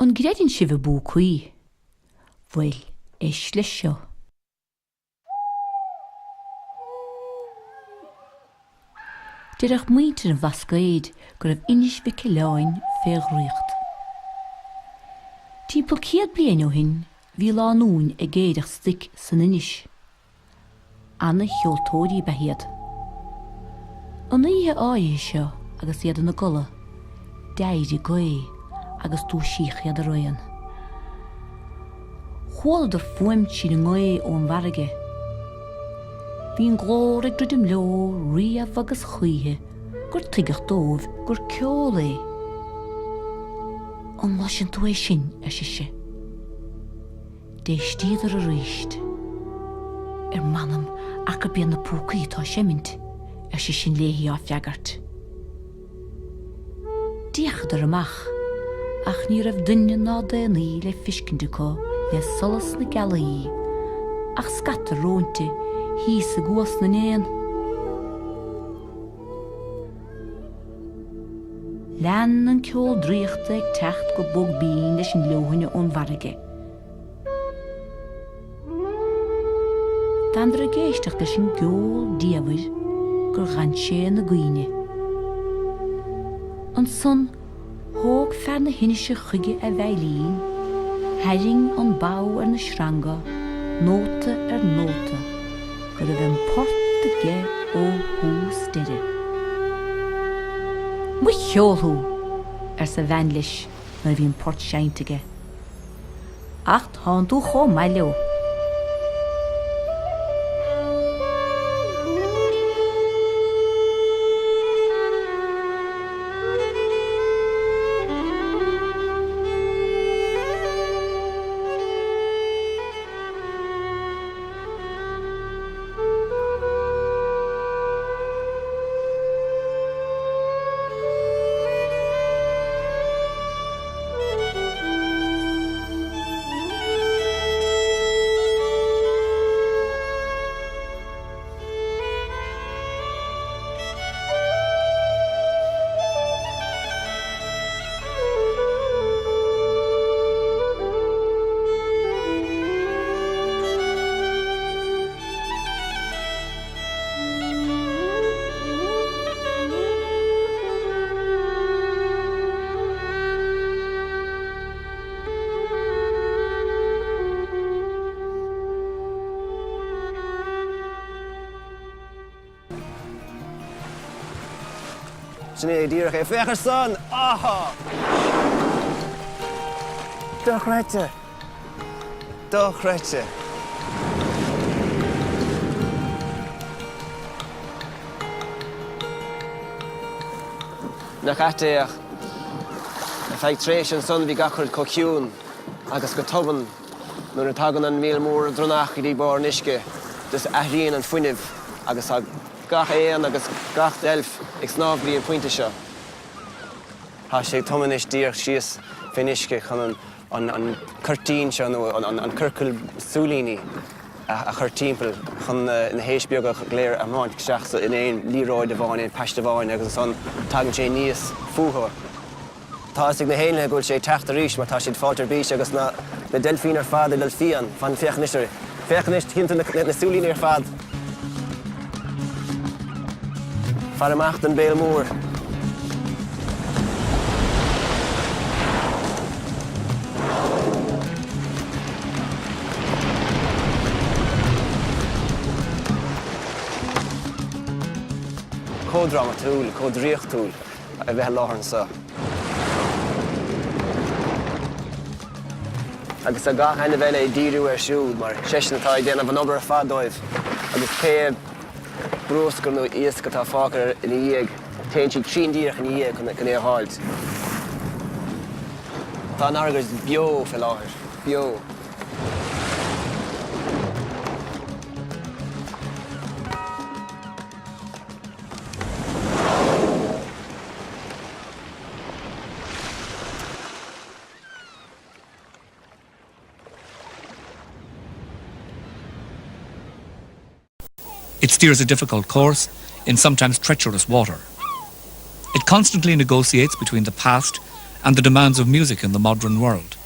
An gredin si bPucaí, bhfuil is le seo. Dirach muintir an bhascaid gur raibh inis bhí cileáin féghríocht. Timpeall 100 bliain ó shin, bhí lánún ag géideach stick san inis. Anna cheoltóirí behiad. An ihe áithe seo agus iad na gola, deir goí agus tú síchiad a roian. Chóla ar fuimt sin an ngói ón bharige. Bhí an glór ag drudim leo riamh agus chuithe gur tuigech dómh gur ceol é. An lá sin tú é sin a siise. Déistíad ar a ríist. Manam ac a bíon na Pucaí tá sé mint a sé sin léhí á feagart. Díachad ar amach ach ní raibh duine ná déanaí le fiscindeá le solas na galaí ach scata rónte hí sa gwas na néan. Lean an ceol dríochta ag techt go bog bín leis an leohanne ón bharige. Tandra géisteach leis an geol díabhair gur gan sé na gaoine. An son thóg fear na hinise chuige a bhéilín, herring an báu ar na sranga, nóta ar nóta, gur a bheith porta ge ó hús deire. Mu cheolthú ar sa bheanlis mar bhíon port seintige. Ach tá tú chó maileo. Sné díirech é fechar son. Aha! Dochreite. Dochreite. Na chateach. Na feig tréis an son bhí gachar cociún agus go toban nuair an tagan an Míle Buíochas dronach I dtí bar nisce dus aithríonn an fuinneamh agus gach éan agus gach delf ag snáb bhí an pointe seo. Tá sé tomanis díoch síos finisce chun an curtín seo nó an curcail súlíní a chur timpeall chun na héis beagach léir amháin seachsa in éon líráid a bháin, in peiste bháin agus an tagann sé níos futhóir. Tá sig na héine gúil sé teachta ríis mar tá siad fáiltear bís agus na delfín ar fad a delfían fan fechaniste. Fechaniste cinnta na súlíní ar fad. Far amach den béal mór. Códrama túl, códríoch túl a bheith láthar sa. Agus a gach aine bheile díriú ar siúd mar seisnatá I déanamh an obair a fadóibh agus cé broscar nó iasca tá fácar in dhéag téann siad trín díreach in dhéag chun é a háilt. Tá an airgurs beo fel láthir, beo. It steers a difficult course in sometimes treacherous water. It constantly negotiates between the past and the demands of music in the modern world.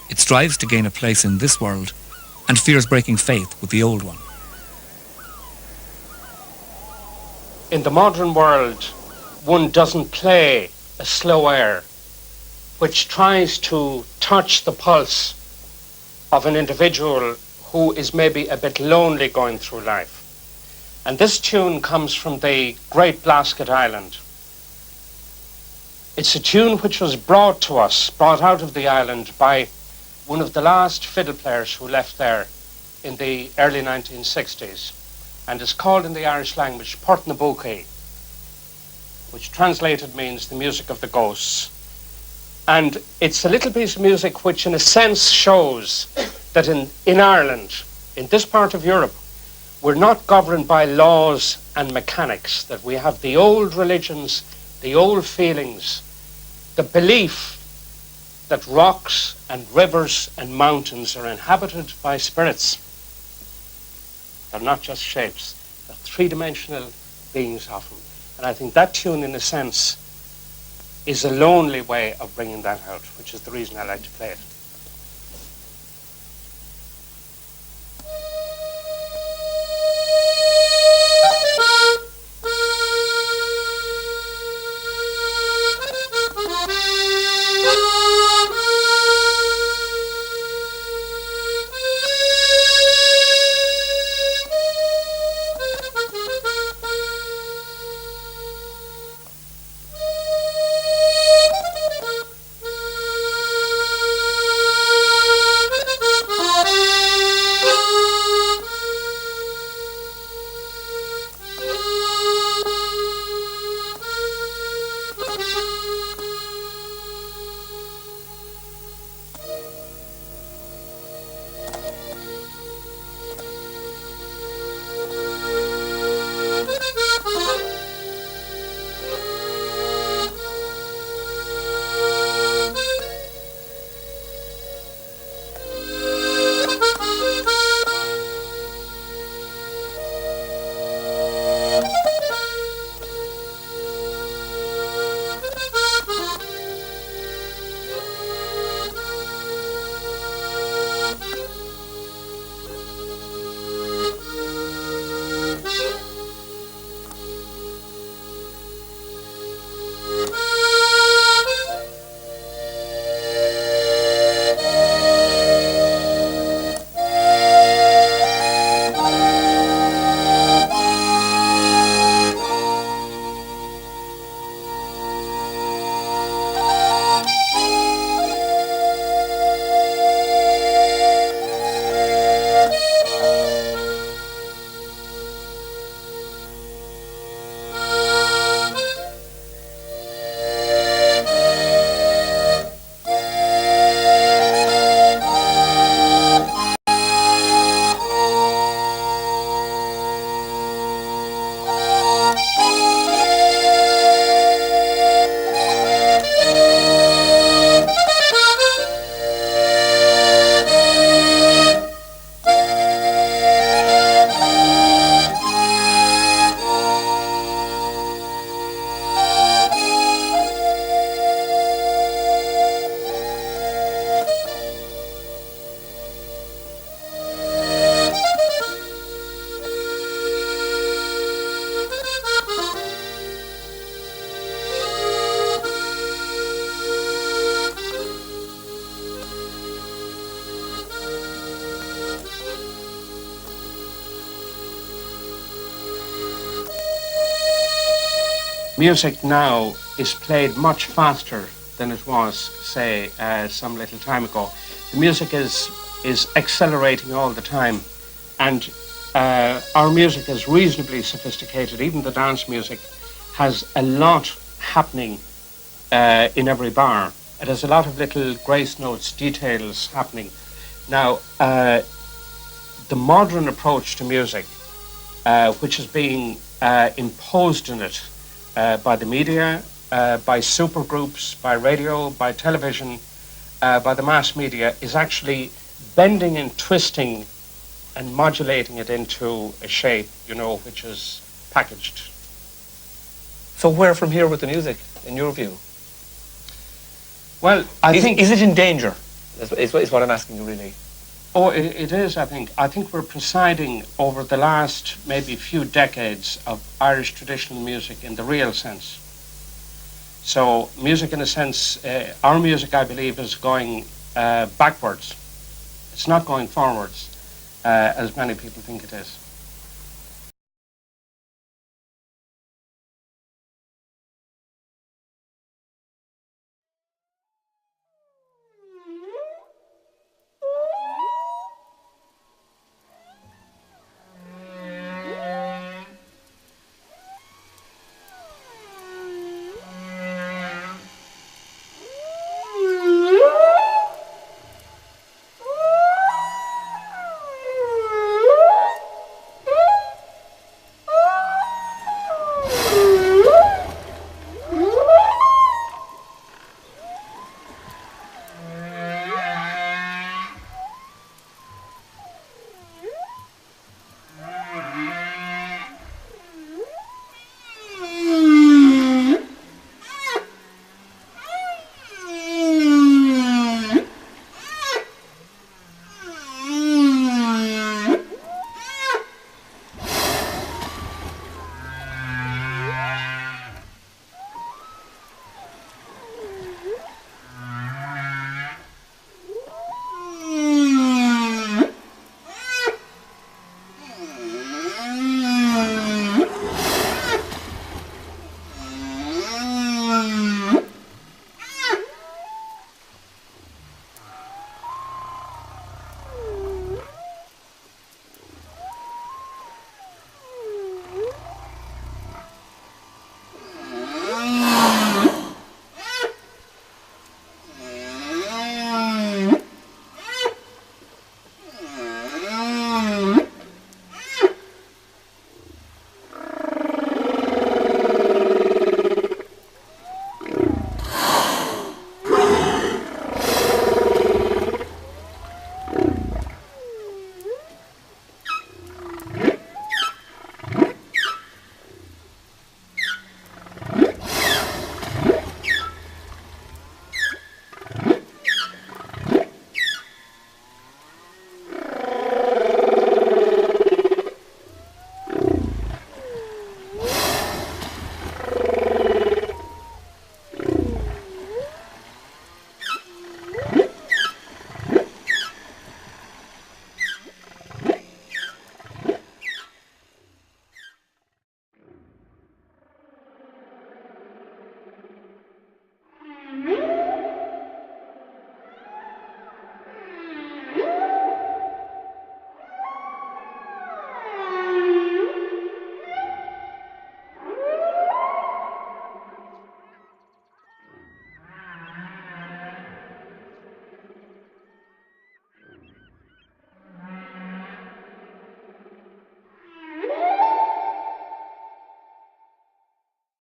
It strives to gain a place in this world and fears breaking faith with the old one. In the modern world, one doesn't play a slow air which tries to touch the pulse of an individual who is maybe a bit lonely going through life. And this tune comes from the Great Blasket Island. It's a tune which was brought out of the island by one of the last fiddle players who left there in the early 1960s, and is called in the Irish language bPucaí, which translated means the music of the ghosts. And it's a little piece of music which in a sense shows that in Ireland, in this part of Europe, we're not governed by laws and mechanics, that we have the old religions, the old feelings, the belief that rocks and rivers and mountains are inhabited by spirits. They're not just shapes, they're three-dimensional beings often. And I think that tune, in a sense, is a lonely way of bringing that out, which is the reason I like to play it. Music now is played much faster than it was, say, some little time ago. The music is accelerating all the time, and our music is reasonably sophisticated. Even the dance music has a lot happening in every bar. It has a lot of little grace notes, details happening. Now, the modern approach to music, which is being imposed in it by the media, by supergroups, by radio, by television, by the mass media, is actually bending and twisting and modulating it into a shape, you know, which is packaged. So where from here with the music, in your view? Well, I think... Is it in danger? Is what I'm asking you, really. Oh, it is, I think. I think we're presiding over the last maybe few decades of Irish traditional music in the real sense. So music, in a sense, our music, I believe, is going backwards. It's not going forwards, as many people think it is.